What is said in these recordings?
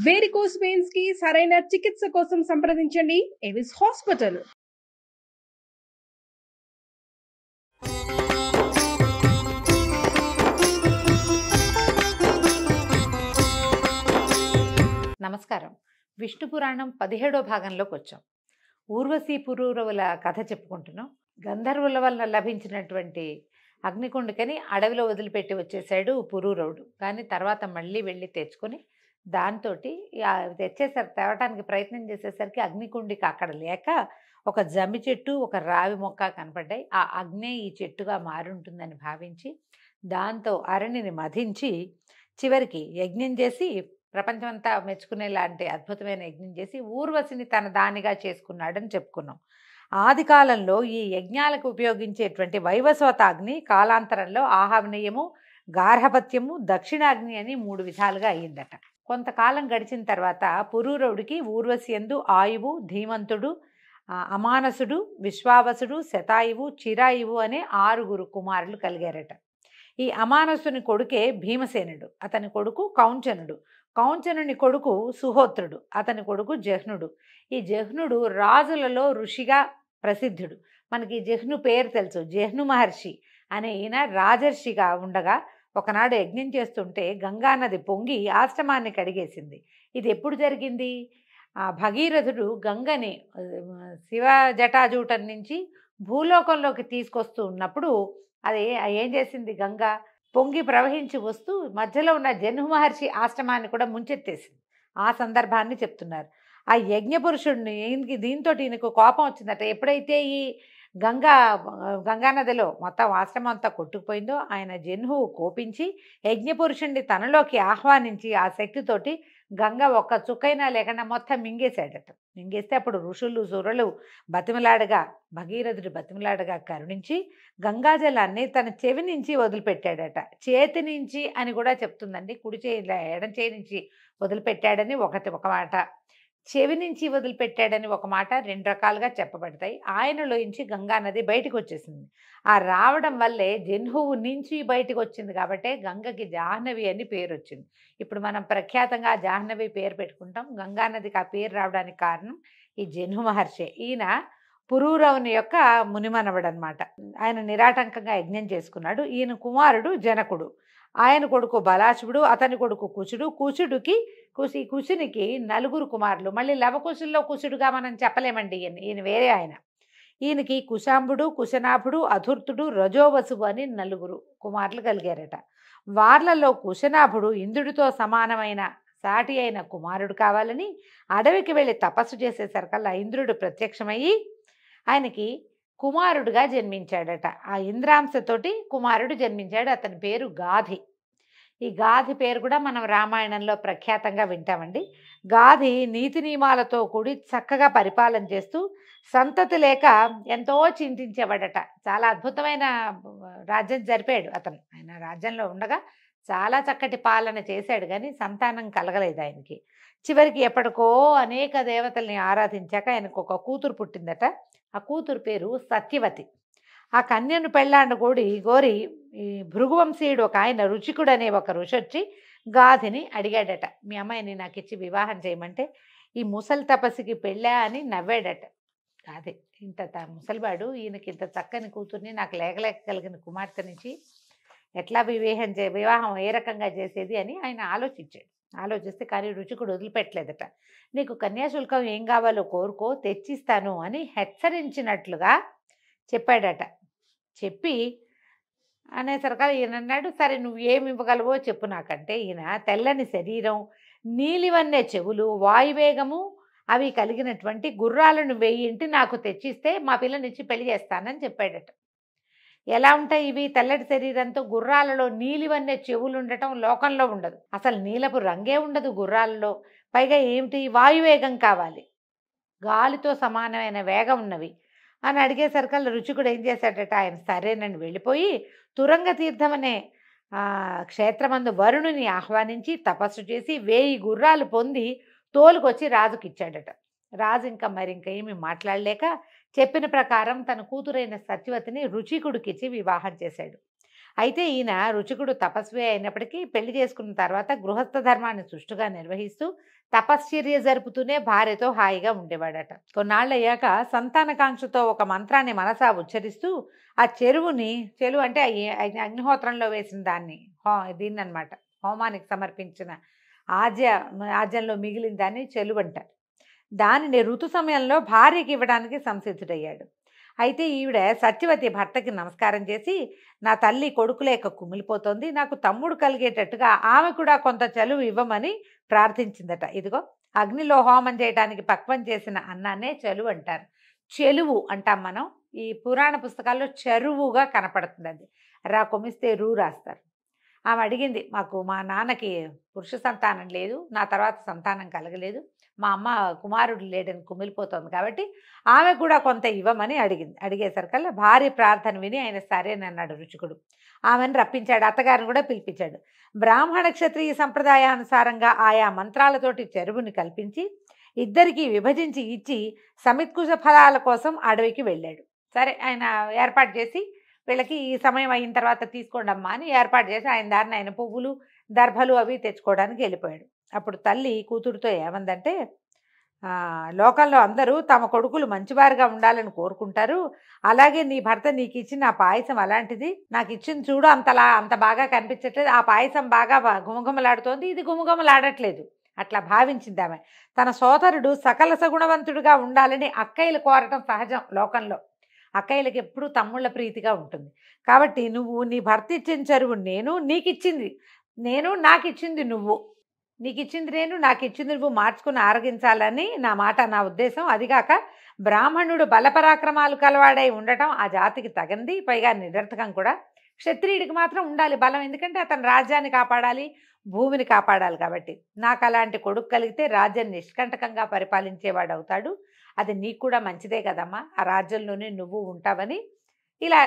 Varicose veins కి సరైన చికిత్స కోసం సంప్రదించండి ఎవిస్ హాస్పిటల్. నమస్కారం. విష్ణు పురాణం 17వ భాగంలోకి వచ్చాం. ఊర్వశీ పురూరవుల కథ చెప్పుకుంటున్నాం. గంధర్వుల వల్ల లభించినటువంటి అగ్నికుండికని అడవిలో వదిలిపెట్టి వచ్చేసాడు పురూరవుడు. కానీ తర్వాత మళ్ళీ వెళ్ళి తెచ్చుకొని దాంతో తేవటానికి ప్రయత్నం చేసేసరికి అగ్నికుండిక అక్కడ లేక ఒక జమ్మి చెట్టు, ఒక రావి మొక్క కనపడ్డాయి. ఆ అగ్నే ఈ చెట్టుగా మారుంటుందని భావించి దాంతో అరణిని మధించి చివరికి యజ్ఞం చేసి ప్రపంచమంతా మెచ్చుకునేలాంటి అద్భుతమైన యజ్ఞం చేసి ఊర్వశిని తన దానిగా చేసుకున్నాడని చెప్పుకున్నాం. ఆది కాలంలో ఈ యజ్ఞాలకు ఉపయోగించేటువంటి వైవస్వతాగ్ని కాలాంతరంలో ఆహవనీయము, గార్హపత్యము, దక్షిణాగ్ని అని 3 విధాలుగా అయ్యిందట. కొంతకాలం గడిచిన తర్వాత పురూరవుడికి ఊర్వశి యందు ఆయువు, ధీమంతుడు, అమానసుడు, విశ్వావసుడు, శతాయువు, చిరాయువు అనే 6 కుమారులు కలిగారట. ఈ అమానసుని కొడుకే భీమసేనుడు, అతని కొడుకు కౌంచనుడు, కౌంచనుని కొడుకు సుహోత్రుడు, అతని కొడుకు జహ్నుడు. ఈ జహ్నుడు రాజులలో ఋషిగా ప్రసిద్ధుడు. మనకి జహ్ను పేరు తెలుసు. జహ్ను మహర్షి అనే ఈయన రాజర్షిగా ఉండగా ఒకనాడు యజ్ఞం చేస్తుంటే గంగానది పొంగి ఆశ్రమాన్ని కడిగేసింది. ఇది ఎప్పుడు జరిగింది? భగీరథుడు గంగని శివ జటాజూటం నుంచి భూలోకంలోకి తీసుకొస్తూ ఉన్నప్పుడు అది ఏం చేసింది? గంగ పొంగి ప్రవహించి వస్తూ మధ్యలో ఉన్న జహ్ను మహర్షి ఆశ్రమాన్ని కూడా ముంచెత్తేసింది. ఆ సందర్భాన్ని చెప్తున్నారు. ఆ యజ్ఞపురుషుడిని దీంతో ఈయనకు కోపం వచ్చిందట. ఎప్పుడైతే ఈ గంగానదిలో మొత్తం ఆశ్రమం అంతా కొట్టుకుపోయిందో ఆయన జహ్నువు కోపించి యజ్ఞపురుషుడిని తనలోకి ఆహ్వానించి ఆ శక్తితోటి గంగ ఒక్క చుక్కైనా లేకుండా మొత్తం మింగేశాడట. మింగేస్తే అప్పుడు ఋషులు సురులు బతిమలాడగా భగీరథుడు బతిమలాడగా కరుణించి గంగాజలాన్ని తన చెవి నుంచి వదిలిపెట్టాడట. చేతి నుంచి అని కూడా చెప్తుందండి. కుడి చేయి ఎడం చేయి నుంచి వదిలిపెట్టాడని ఒక మాట, చెవి నుంచి వదిలిపెట్టాడని ఒక మాట, 2 రకాలుగా చెప్పబడతాయి. ఆయనలోంచి గంగానది బయటకు వచ్చేసింది. ఆ రావడం వల్లే జహ్నువు నుంచి బయటకు వచ్చింది కాబట్టి గంగకి జాహ్నవి అని పేరు వచ్చింది. ఇప్పుడు మనం ప్రఖ్యాతంగా జాహ్నవి పేరు పెట్టుకుంటాం. గంగానదికి ఆ పేరు రావడానికి కారణం ఈ జహ్ను మహర్షి. ఈయన పురూరవుని యొక్క మునిమనవడు అనమాట. ఆయన నిరాటంకంగా యజ్ఞం చేసుకున్నాడు. ఈయన కుమారుడు జనకుడు, ఆయన కొడుకు బలాశువుడు, అతని కొడుకు కుశుడు, కుశునికి 4 కుమారులు. మళ్ళీ లవకుశుల్లో కుశుడుగా మనం చెప్పలేమండి. ఈయన వేరే ఆయన. ఈయనకి కుశాంబుడు, కుశనాభుడు, అధుర్తుడు, రజోవసువు అని 4 కుమారులు కలిగారట. వార్లలో కుశనాభుడు ఇంద్రుడితో సమానమైన సాటి అయిన కుమారుడు కావాలని అడవికి వెళ్ళి తపస్సు చేసేసరికల్లా ఇంద్రుడు ప్రత్యక్షమయ్యి ఆయనకి కుమారుడుగా జన్మించాడట. ఆ ఇంద్రాంశతోటి కుమారుడు జన్మించాడు. అతని పేరు గాధి. ఈ గాధి పేరు కూడా మనం రామాయణంలో ప్రఖ్యాతంగా వింటామండి. గాధి నీతి నియమాలతో కూడి చక్కగా పరిపాలన చేస్తూ సంతతి లేక ఎంతో చింతించేవాడట. చాలా అద్భుతమైన రాజ్యం జరిపాడు అతను. ఆయన రాజ్యంలో ఉండగా చాలా చక్కటి పాలన చేశాడు, కానీ సంతానం కలగలేదు ఆయనకి. చివరికి ఎప్పటికో అనేక దేవతల్ని ఆరాధించాక ఆయనకు ఒక కూతురు పుట్టిందట. ఆ కూతురు పేరు సత్యవతి. ఆ కన్యను గోరి ఈ భృగువంశీయుడు ఒక ఆయన రుచికుడు అనే ఒక ఋషి వచ్చి గాధిని అడిగాడట, మీ అమ్మాయిని నాకు ఇచ్చి వివాహం చేయమంటే ఈ ముసలి తపస్సుకి పెళ్ళా అని నవ్వాడట. గాధి ఇంత ముసలివాడు, ఈయనకి ఇంత చక్కని కూతుర్ని నాకు లేకలేక కలిగిన కుమార్తెనిచ్చి ఎట్లా వివాహం ఏ రకంగా చేసేది అని ఆయన ఆలోచిస్తే కానీ రుచికుడు వదిలిపెట్టలేదట. నీకు కన్యాశుల్కం ఏం కావాలో కోరుకో, తెచ్చిస్తాను అని హెచ్చరించినట్లుగా చెప్పాడట. చెప్పి అనేసరికల్లా ఈయన అన్నాడు, సరే నువ్వు ఏమి ఇవ్వగలవో చెప్పు నాకంటే. ఈయన తెల్లని శరీరం, నీలివన్నే చెవులు, వాయువేగము అవి కలిగినటువంటి గుర్రాలను 1000 నాకు తెచ్చిస్తే మా పిల్లనిచ్చి పెళ్లి చేస్తానని చెప్పాడట. ఎలా ఉంటాయి ఇవి? తెల్లటి శరీరంతో గుర్రాలలో నీలివన్నే చెవులు ఉండటం లోకంలో ఉండదు. అసలు నీలపు రంగే ఉండదు గుర్రాలలో. పైగా ఏమిటి? వాయువేగం కావాలి, గాలితో సమానమైన వేగం ఉన్నవి అని అడిగేసరికల్లా రుచికుడు ఏం చేశాడట, ఆయన సరేనని వెళ్ళిపోయి తురంగ తీర్థం అనే క్షేత్రమందు వరుణుని ఆహ్వానించి తపస్సు చేసి 1000 గుర్రాలు పొంది తోలుకొచ్చి రాజుకి ఇచ్చాడట. రాజు ఇంకా ఏమీ మాట్లాడలేక చెప్పిన ప్రకారం తన కూతురైన సత్యవతిని రుచికుడికిచ్చి వివాహం చేశాడు. అయితే ఈయన రుచికుడు తపస్వి అయినప్పటికీ పెళ్లి చేసుకున్న తర్వాత గృహస్థ ధర్మాన్ని సుష్టుగా నిర్వహిస్తూ తపశ్చర్య జరుపుతూనే భార్యతో హాయిగా ఉండేవాడట. కొన్నాళ్ళయ్యాక సంతానకాంక్షతో ఒక మంత్రాన్ని మనసా ఉచ్చరిస్తూ ఆ చెరువు అంటే అగ్నిహోత్రంలో వేసిన దాన్ని దీన్ననమాట, హోమానికి సమర్పించిన ఆజ్యంలో మిగిలిన దాన్ని చెలువు అంటారు. దానిని ఋతు సమయంలో భార్యకి ఇవ్వడానికి సంసిద్ధుడయ్యాడు. అయితే ఈవిడ సత్యవతి భర్తకి నమస్కారం చేసి, నా తల్లి కొడుకు లేక కుమిలిపోతోంది, నాకు తమ్ముడు కలిగేటట్టుగా ఆమె కూడా కొంత చలువు ఇవ్వమని ప్రార్థించిందట. ఇదిగో అగ్నిలో హోమం చేయడానికి పక్వం చేసిన అన్నాన్నే చెలువు అంటారు. చెలువు అంటాం మనం. ఈ పురాణ పుస్తకాల్లో చెరువుగా కనపడుతుంది. అది రా కొమిస్తే రూ రాస్తారు. ఆమె అడిగింది, మాకు మా నాన్నకి పురుష సంతానం లేదు, నా తర్వాత సంతానం కలగలేదు, మా అమ్మ కుమారుడు లేడని కుమిలిపోతుంది, కాబట్టి ఆమె కూడా కొంత ఇవ్వమని అడిగేసరికల్లా భార్య ప్రార్థన విని ఆయన సరేనన్నాడు రుచికుడు. ఆమెను రప్పించాడు, అత్తగారిని కూడా పిలిపించాడు. బ్రాహ్మణ క్షత్రియ సంప్రదాయానుసారంగా ఆయా మంత్రాలతోటి చెరువుని కల్పించి ఇద్దరికీ విభజించి ఇచ్చి సమిత్కుశ ఫలాల కోసం అడవికి వెళ్ళాడు. సరే ఆయన ఏర్పాటు చేసి, వీళ్ళకి ఈ సమయం అయిన తర్వాత తీసుకోండి అమ్మా అని ఏర్పాటు చేసి ఆయన దారిని ఆయన పువ్వులు దర్భలు అవి తెచ్చుకోవడానికి వెళ్ళిపోయాడు. అప్పుడు తల్లి కూతురుతో ఏమందంటే, లోకంలో అందరూ తమ కొడుకులు మంచివారుగా ఉండాలని కోరుకుంటారు, అలాగే నీ భర్త నీకు ఇచ్చిన ఆ పాయసం అలాంటిది, నాకు ఇచ్చింది చూడు అంత బాగా కనిపించట్లేదు, ఆ పాయసం బాగా గుమగుమలాడుతోంది, ఇది గుమగుమలాడట్లేదు. అట్లా భావించింది ఆమె. తన సోదరుడు సకల సగుణవంతుడుగా ఉండాలని అక్కయ్యలు కోరటం సహజం లోకంలో. అక్కయ్యలకి ఎప్పుడూ తమ్ముళ్ళ ప్రీతిగా ఉంటుంది. కాబట్టి నువ్వు నీ భర్త ఇచ్చిన చెరువు నాకు ఇచ్చింది నువ్వు, నీకు ఇచ్చింది నేను, నాకు ఇచ్చింది నువ్వు మార్చుకుని ఆరగించాలని నా మాట, నా ఉద్దేశం. అదిగాక బ్రాహ్మణుడు బలపరాక్రమాలు కలవాడై ఉండటం ఆ జాతికి తగంది, పైగా నిరర్థకం కూడా. క్షత్రియుడికి మాత్రం ఉండాలి బలం, ఎందుకంటే అతను రాజ్యాన్ని కాపాడాలి, భూమిని కాపాడాలి. కాబట్టి నాకు అలాంటి కొడుకు కలిగితే రాజ్యం నిష్కంటకంగా పరిపాలించేవాడు అవుతాడు, అది నీకు కూడా మంచిదే కదమ్మా, ఆ రాజ్యంలోనే నువ్వు ఉంటావని ఇలా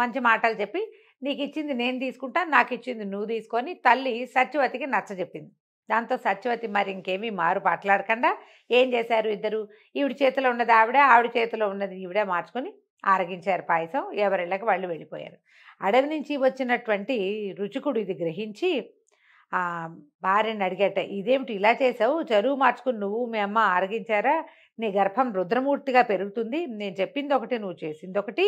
మంచి మాటలు చెప్పి, నీకు ఇచ్చింది నేను తీసుకుంటాను, నాకు ఇచ్చింది నువ్వు తీసుకొని తల్లి సత్యవతికి నచ్చజెప్పింది. దాంతో సత్యవతి మరి ఇంకేమీ మాట్లాడకుండా ఏం చేశారు ఇద్దరు, ఈవిడ చేతిలో ఉన్నది ఆవిడ చేతిలో ఉన్నది ఈవిడే మార్చుకొని ఆరగించారు పాయసం. ఎవరిళ్ళకి వాళ్ళు వెళ్ళిపోయారు. అడవి నుంచి వచ్చినటువంటి రుచికుడు ఇది గ్రహించి భార్యని అడిగట, ఇదేమిటి ఇలా చేసావు, చెరువు మార్చుకుని నువ్వు మీ అమ్మ ఆరగించారా, నీ గర్భం రుద్రమూర్తిగా పెరుగుతుంది, నేను చెప్పింది ఒకటి నువ్వు చేసింది ఒకటి,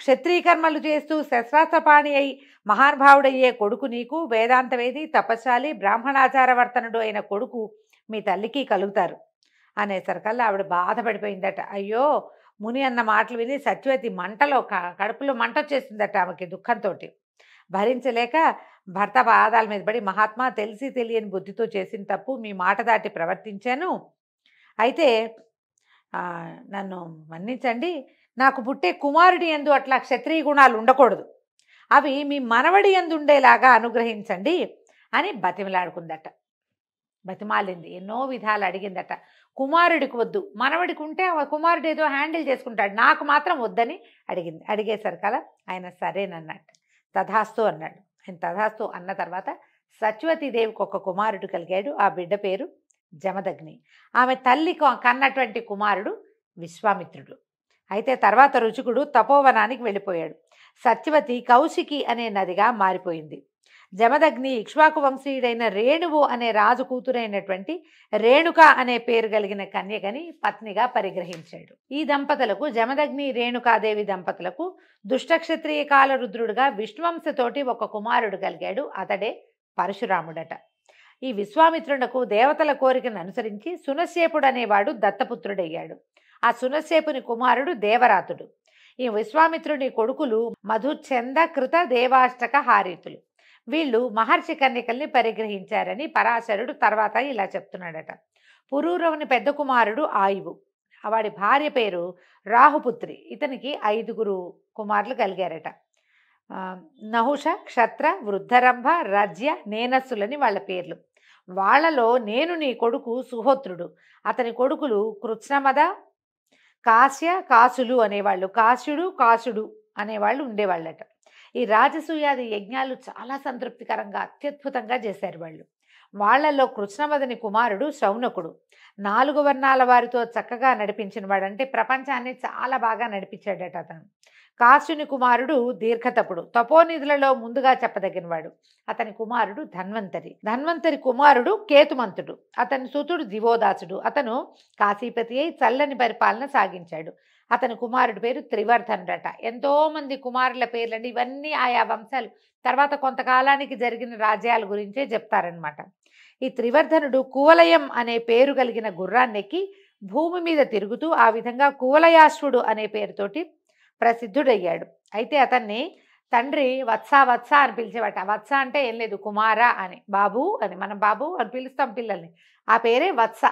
క్షత్రియ కర్మలు చేస్తూ శస్త్రాస్త్రపాణి అయి మహానుభావుడయ్యే కొడుకు నీకు, వేదాంతవేది తపస్శాలి బ్రాహ్మణాచారవర్తనుడు అయిన కొడుకు మీ తల్లికి కలుగుతారు అనేసరికల్లా ఆవిడ బాధపడిపోయిందట. అయ్యో, ముని అన్న మాటలు విని సత్యవతి మంటలో కడుపులో మంట వచ్చేసిందట ఆమెకి దుఃఖంతో. భరించలేక భర్త పాదాల మీద పడి, మహాత్మా తెలిసి తెలియని బుద్ధితో చేసిన తప్పు, మీ మాట దాటి ప్రవర్తించాను, అయితే నన్ను మన్నించండి, నాకు పుట్టే కుమారుడి యందు అట్లా క్షత్రియ గుణాలు ఉండకూడదు, అవి మీ మనవడి యందు ఉండేలాగా అనుగ్రహించండి అని బతిమాలింది, ఎన్నో విధాలు అడిగిందట. కుమారుడికి వద్దు, మనవడికి ఉంటే కుమారుడు ఏదో హ్యాండిల్ చేసుకుంటాడు, నాకు మాత్రం వద్దని అడిగేసరికలా ఆయన సరేనన్నట్టు తథాస్తు అన్నాడు. ఆయన తథాస్తు అన్న తర్వాత సత్యవతీదేవికి ఒక కుమారుడు కలిగాడు. ఆ బిడ్డ పేరు జమదగ్ని. ఆమె తల్లి కన్నటువంటి కుమారుడు విశ్వామిత్రుడు. అయితే తర్వాత రుచికుడు తపోవనానికి వెళ్ళిపోయాడు. సత్యవతి కౌశికి అనే నదిగా మారిపోయింది. జమదగ్ని ఇక్ష్వాకు వంశీయుడైన రేణువు అనే రాజు కూతురైనటువంటి రేణుక అనే పేరు కలిగిన కన్యకని పత్నిగా పరిగ్రహించాడు. ఈ దంపతులకు, జమదగ్ని రేణుకాదేవి దంపతులకు దుష్టక్షత్రియ కాలరుద్రుడుగా విష్ణువంశతోటి ఒక కుమారుడు కలిగాడు. అతడే పరశురాముడట. ఈ విశ్వామిత్రునకు దేవతల కోరికను అనుసరించి సునశ్శేపుడు అనేవాడు దత్తపుత్రుడయ్యాడు. ఆ సునశ్శేపుని కుమారుడు దేవరాతుడు. ఈ విశ్వామిత్రుని కొడుకులు మధు, చంద, కృత, దేవాష్టక, హారీతులు. వీళ్ళు మహర్షి కన్యకల్ని పరిగ్రహించారని పరాశరుడు తర్వాత ఇలా చెప్తున్నాడట. పురూరవుని పెద్ద కుమారుడు ఆయువు, వాడి భార్య పేరు రాహుపుత్రి. ఇతనికి 5 కుమారులు కలిగారట. నహుష, క్షత్ర, వృద్ధరంభ, రజ్య, నేనస్సులని వాళ్ళ పేర్లు. వాళ్లలో నేను నీ కొడుకు సుహోత్రుడు, అతని కొడుకులు కృత్స్నమద, కాశ్య, కాసులు అనేవాళ్ళు, కాసుడు అనేవాళ్ళు ఉండేవాళ్ళట. ఈ రాజసూయాది యజ్ఞాలు చాలా సంతృప్తికరంగా అత్యద్భుతంగా చేశారు వాళ్ళు. వాళ్లలో కృష్ణమదని కుమారుడు శౌనకుడు. 4 వర్ణాల వారితో చక్కగా నడిపించిన వాడు, అంటే ప్రపంచాన్ని చాలా బాగా నడిపించాడట అతను. కాశ్యుని కుమారుడు దీర్ఘతపుడు, తపోనిధులలో ముందుగా చెప్పదగినవాడు. అతని కుమారుడు ధన్వంతరి. ధన్వంతరి కుమారుడు కేతుమంతుడు. అతని సుతుడు దివోదాసుడు. అతను కాశీపతి అయి చల్లని పరిపాలన సాగించాడు. అతని కుమారుడి పేరు త్రివర్ధనుడట. ఎంతో మంది కుమారుల పేర్లండి. ఇవన్నీ ఆయా వంశాలు తర్వాత కొంతకాలానికి జరిగిన రాజ్యాల గురించే చెప్తారనమాట. ఈ త్రివర్ధనుడు కువలయం అనే పేరు కలిగిన గుర్రాన్నెక్కి భూమి మీద తిరుగుతూ ఆ విధంగా కువలయాశ్వుడు అనే పేరుతోటి ప్రసిద్ధుడయ్యాడు. అయితే అతన్ని తండ్రి వత్స వత్స అని పిలిచేవాట. వత్స అంటే ఏం లేదు, కుమార అని, బాబు అని, మనం బాబు అని పిలుస్తాం పిల్లల్ని, ఆ పేరే వత్స.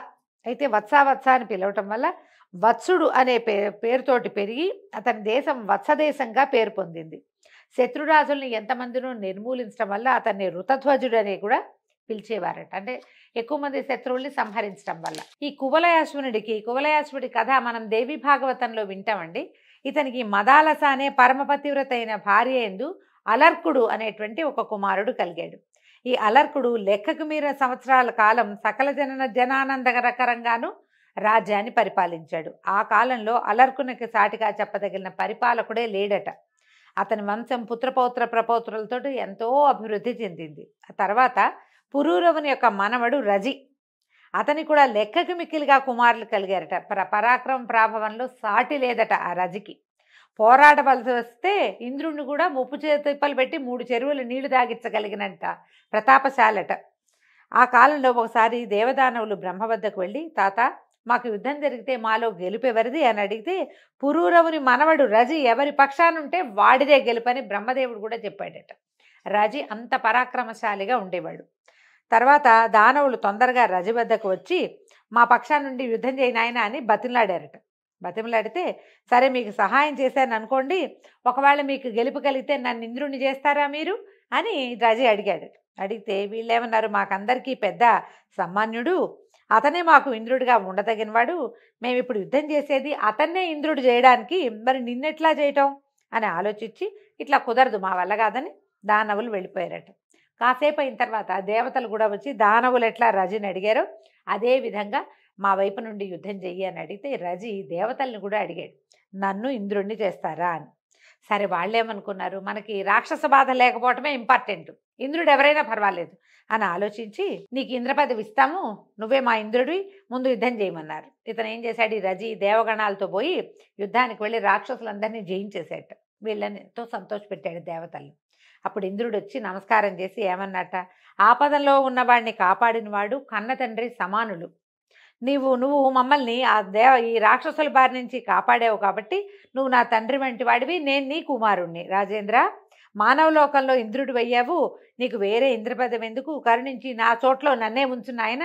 అయితే వత్స వత్స అని పిలవటం వల్ల వత్సుడు అనే పేరుతోటి పెరిగి అతని దేశం వత్సదేశంగా పేరు పొందింది. శత్రురాజుల్ని ఎంతమందినో నిర్మూలించడం వల్ల అతన్ని ఋతధ్వజుడు అని కూడా పిలిచేవారట. అంటే ఎక్కువ మంది శత్రువుల్ని సంహరించడం వల్ల. ఈ కువలయాశ్వుడి కథ మనం దేవి భాగవతంలో వింటామండి. ఇతనికి మదాలస అనే పరమపతివ్రత అయిన భార్య యందు అలర్కుడు అనేటువంటి ఒక కుమారుడు కలిగాడు. ఈ అలర్కుడు లెక్కకు మీర సంవత్సరాల కాలం సకల జనానందకరంగాను రాజ్యాన్ని పరిపాలించాడు. ఆ కాలంలో అలర్కునికి సాటిగా చెప్పదగిన పరిపాలకుడే లేడట. అతని వంశం పుత్రపౌత్ర ప్రపౌత్రులతో ఎంతో అభివృద్ధి చెందింది. ఆ తర్వాత పురూరవుని యొక్క మనవడు రజి, అతని కూడా లెక్కకు మిక్కిలిగా కుమారులు కలిగారట. పరాక్రమ ప్రాభవంలో సాటి లేదట ఆ రజికి. పోరాడవలసి వస్తే ఇంద్రుడిని కూడా ముప్పు తిప్పలు పెట్టి 3 చెరువులు నీళ్లు తాగించగలిగినంత ప్రతాపశాలట. ఆ కాలంలో ఒకసారి దేవదానవులు బ్రహ్మ వద్దకు వెళ్ళి, తాత మాకు యుద్ధం జరిగితే మాలో గెలుపెవరిది అని అడిగితే, పురూరవుని మనవడు రజి ఎవరి పక్షానుంటే వాడిదే గెలుపని బ్రహ్మదేవుడు కూడా చెప్పాడట. రజి అంత పరాక్రమశాలిగా ఉండేవాడు. తర్వాత దానవులు తొందరగా రజి వద్దకు వచ్చి, మా పక్షాన నుండి యుద్ధం చేయనాయన అని బతిమలాడారట. బతిమలాడితే, సరే మీకు సహాయం చేశాను అనుకోండి, ఒకవేళ మీకు గెలుపు కలిగితే నన్ను ఇంద్రుణ్ణి చేస్తారా మీరు అని రజి అడిగాడు. అడిగితే వీళ్ళేమన్నారు, మాకందరికీ పెద్ద సామాన్యుడు, అతనే మాకు ఇంద్రుడిగా ఉండదగినవాడు, మేము ఇప్పుడు యుద్ధం చేసేది అతన్నే ఇంద్రుడు చేయడానికి, మరి నిన్నెట్లా చేయటం అని ఆలోచించి, ఇట్లా కుదరదు మా వల్ల కాదని దానవులు వెళ్ళిపోయారట. కాసేపు అయిన తర్వాత దేవతలు కూడా వచ్చి దానవులు ఎట్లా రజిని అడిగారో అదే విధంగా మా వైపు నుండి యుద్ధం చెయ్యి అని అడిగితే, రజి దేవతల్ని కూడా అడిగాడు, నన్ను ఇంద్రుణ్ణి చేస్తారా అని. సరే వాళ్ళేమనుకున్నారు, మనకి రాక్షస బాధ లేకపోవటమే ఇంపార్టెంట్, ఇంద్రుడు ఎవరైనా పర్వాలేదు అని ఆలోచించి, నీకు ఇంద్రపదవి ఇస్తాము, నువ్వే మా ఇంద్రుడివి, ముందు యుద్ధం చేయమన్నారు. ఇతను ఏం చేశాడు, ఈ రజి దేవగణాలతో పోయి యుద్ధానికి వెళ్ళి రాక్షసులందరినీ జయించేశాడు. వీళ్ళని ఎంతో సంతోషపెట్టాడు దేవతల్ని. అప్పుడు ఇంద్రుడు వచ్చి నమస్కారం చేసి ఏమన్నట, ఆపదలో ఉన్నవాడిని కాపాడినవాడు కన్న తండ్రి సమానులు, నువ్వు మమ్మల్ని ఈ రాక్షసుల బారి నుంచి కాపాడావు కాబట్టి నువ్వు నా తండ్రి వంటి వాడివి, నేను నీ కుమారుణ్ణి. రాజేంద్ర, మానవలోకంలో ఇంద్రుడు అయ్యావు, నీకు వేరే ఇంద్రపదం ఎందుకు, కరుణించి నా చోట్లో నన్నే ఉంచున్నాయన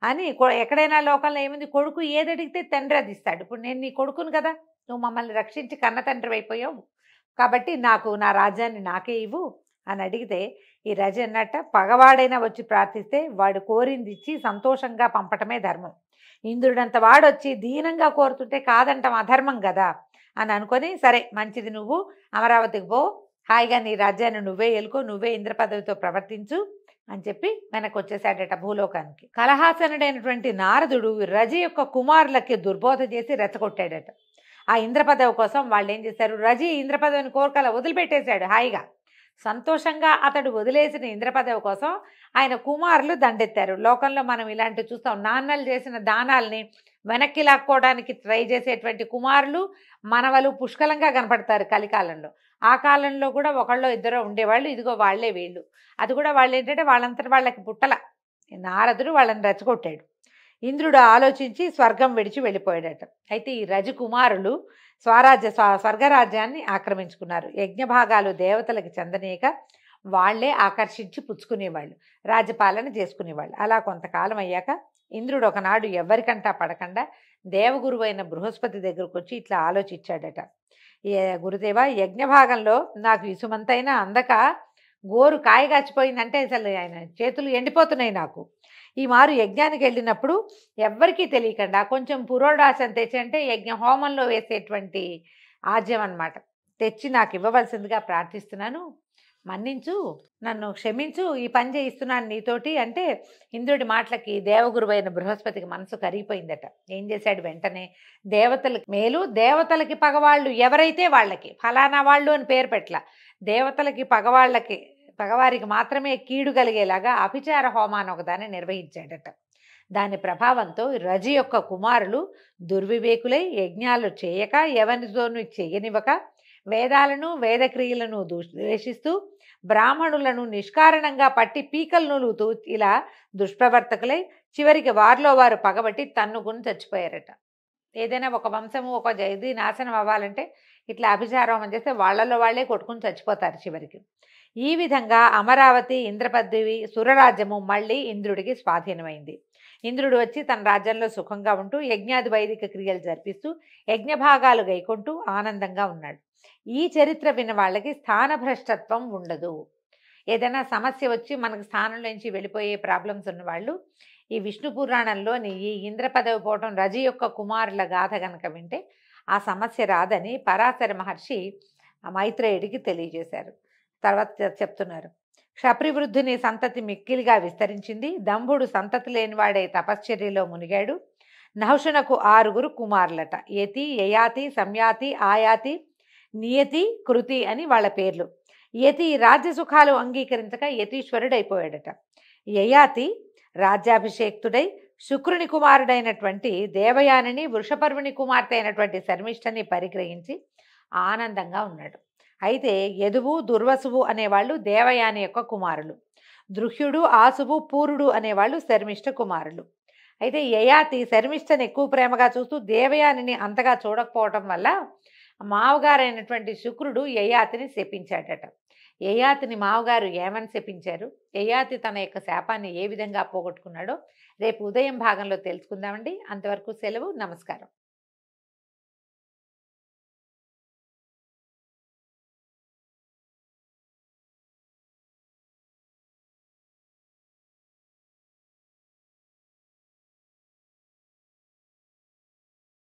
అని. ఎక్కడైనా లోకంలో ఏముంది, కొడుకు ఏదడిగితే తండ్రి అది ఇస్తాడు. ఇప్పుడు నేను నీ కొడుకును కదా, నువ్వు మమ్మల్ని రక్షించి కన్న తండ్రి అయిపోయావు కాబట్టి నా రాజ్యాన్ని నాకే ఇవ్వు అని అడిగితే, ఈ రజి అన్నట్ట, పగవాడైనా వచ్చి ప్రార్థిస్తే వాడు కోరింది ఇచ్చి సంతోషంగా పంపటమే ధర్మం, ఇంద్రుడంత వాడొచ్చి దీనంగా కోరుతుంటే కాదంటాం అధర్మం కదా అని అనుకొని, సరే మంచిది, నువ్వు అమరావతికి పో, హాయిగా నీ రాజ్యాన్ని నువ్వే ఏలుకో, నువ్వే ఇంద్ర పదవితో ప్రవర్తించు అని చెప్పి వెనక్కి వచ్చేసాడట భూలోకానికి. కలహాసనుడైనటువంటి నారదుడు రజి యొక్క కుమారులకి దుర్బోధ చేసి రెచ్చగొట్టాడట. ఆ ఇంద్రపదవి కోసం వాళ్ళు ఏం చేశారు, రజి ఇంద్రపదవిని కోరికల వదిలిపెట్టేశాడు. హాయిగా సంతోషంగా అతడు వదిలేసిన ఇంద్రపదవి కోసం ఆయన కుమారులు దండెత్తారు. లోకంలో మనం ఇలాంటివి చూస్తాం, నాన్నలు చేసిన దానాల్ని వెనక్కి లాక్కోవడానికి ట్రై చేసేటువంటి కుమారులు మనవలు పుష్కలంగా కనపడతారు కలికాలంలో. ఆ కాలంలో కూడా ఒకళ్ళో ఇద్దరో ఉండేవాళ్ళు, ఇదిగో వాళ్లే వీళ్ళు. అది కూడా వాళ్ళు ఏంటంటే వాళ్ళంతటి వాళ్ళకి పుట్టల, నారదుడు వాళ్ళని రెచ్చగొట్టాడు. ఇంద్రుడు ఆలోచించి స్వర్గం విడిచి వెళ్ళిపోయాడట. అయితే ఈ రజి కుమారులు స్వర్గరాజ్యాన్ని ఆక్రమించుకున్నారు. యజ్ఞభాగాలు దేవతలకు చెందనీయక వాళ్లే ఆకర్షించి పుచ్చుకునేవాళ్ళు, రాజ్యపాలన చేసుకునేవాళ్ళు. అలా కొంతకాలం అయ్యాక ఇంద్రుడు ఒకనాడు ఎవరికంటా పడకుండా దేవగురువు అయిన బృహస్పతి దగ్గరకు వచ్చి ఇట్లా ఆలోచించాడట, గురుదేవ, యజ్ఞభాగంలో నాకు ఇసుమంతైనా అందక గోరు కాయగాచిపోయిందంటే అసలు ఆయన చేతులు ఎండిపోతున్నాయి. నాకు ఈ మారు యజ్ఞానికి వెళ్ళినప్పుడు ఎవ్వరికీ తెలియకుండా కొంచెం పురోడాశం తెచ్చి, అంటే యజ్ఞ హోమంలో వేసేటువంటి ఆజ్యం అన్నమాట, తెచ్చి నాకు ఇవ్వవలసిందిగా ప్రార్థిస్తున్నాను. మన్నించు, నన్ను క్షమించు, ఈ పని చేయిస్తున్నాను నీతోటి అంటే ఇంద్రుడి మాటలకి దేవగురువైన బృహస్పతికి మనసు కరిగిపోయిందట. ఏం చేశాడు వెంటనే, దేవతలకి మేలు, దేవతలకి పగవాళ్ళు ఎవరైతే వాళ్ళకి ఫలానా వాళ్ళు అని పేరు పెట్టలా, దేవతలకి పగవారికి మాత్రమే కీడు కలిగేలాగా అభిచార హోమాన్ని ఒకదాన్ని నిర్వహించాడట. దాని ప్రభావంతో రజి యొక్క కుమారులు దుర్వివేకులై యజ్ఞాలు చేయక ఎవరితోనూ చేయనివ్వక వేదాలను వేదక్రియలను ద్వేషిస్తూ బ్రాహ్మణులను నిష్కారణంగా పట్టి పీకలు నూలుతూ ఇలా దుష్ప్రవర్తకులై చివరికి వారిలో వారు పగబట్టి తన్నుకుని చచ్చిపోయారట. ఏదైనా ఒక వంశము ఒక ఇది నాశనం అవ్వాలంటే ఇట్లా అభిచారం చేస్తే వాళ్ళలో వాళ్ళే కొట్టుకుని చచ్చిపోతారు చివరికి. ఈ విధంగా అమరావతి ఇంద్రపదవి సురరాజ్యము మళ్ళీ ఇంద్రుడికి స్వాధీనమైంది. ఇంద్రుడు వచ్చి తన రాజ్యంలో సుఖంగా ఉంటూ యజ్ఞాది వైదిక క్రియలు జరిపిస్తూ యజ్ఞభాగాలు గైకొంటూ ఆనందంగా ఉన్నాడు. ఈ చరిత్ర విన్న వాళ్ళకి స్థానభ్రష్టత్వం ఉండదు. ఏదైనా సమస్య వచ్చి మనకు స్థానం నుంచి వెళ్ళిపోయే ప్రాబ్లమ్స్ ఉన్నవాళ్ళు ఈ విష్ణు పురాణంలోని ఈ ఇంద్ర పదవి పోవటం రజి యొక్క కుమారుల గాథ గనక వింటే ఆ సమస్య రాదని పరాశర మహర్షి మైత్రేయుడికి తెలియజేశారు. తర్వాత చెప్తున్నారు, క్షప్రివృద్ధుని సంతతి మిక్కిలిగా విస్తరించింది. దంభుడు సంతతి లేనివాడే తపశ్చర్యలో మునిగాడు. నహుషునకు 6 కుమారులట. యతి, యయాతి, సంయాతి, ఆయాతి, నియతి, కృతి అని వాళ్ళ పేర్లు. యతి రాజ్యసుఖాలు అంగీకరించక యతీశ్వరుడైపోయాడట. యయాతి రాజ్యాభిషేక్తుడై శుక్రుని కుమారుడైనటువంటి దేవయానిని వృషపర్వుని కుమార్తె అయినటువంటి శర్మిష్ఠని పరిగ్రహించి ఆనందంగా ఉన్నాడు. అయితే యదువు దుర్వసువు అనేవాళ్ళు దేవయాని యొక్క కుమారులు. దృహ్యుడు ఆసువు పూరుడు అనేవాళ్ళు శర్మిష్ఠ కుమారులు. అయితే యయాతి శర్మిష్ఠని ఎక్కువ ప్రేమగా చూస్తూ దేవయానిని అంతగా చూడకపోవటం వల్ల మావగారైనటువంటి శుక్రుడు యయాతిని శపించాడట. యయాతిని మావగారు ఏమని శపించారు, యయాతి తన యొక్క శాపాన్ని ఏ విధంగా పోగొట్టుకున్నాడో రేపు ఉదయం భాగంలో తెలుసుకుందామండి. అంతవరకు సెలవు, నమస్కారం.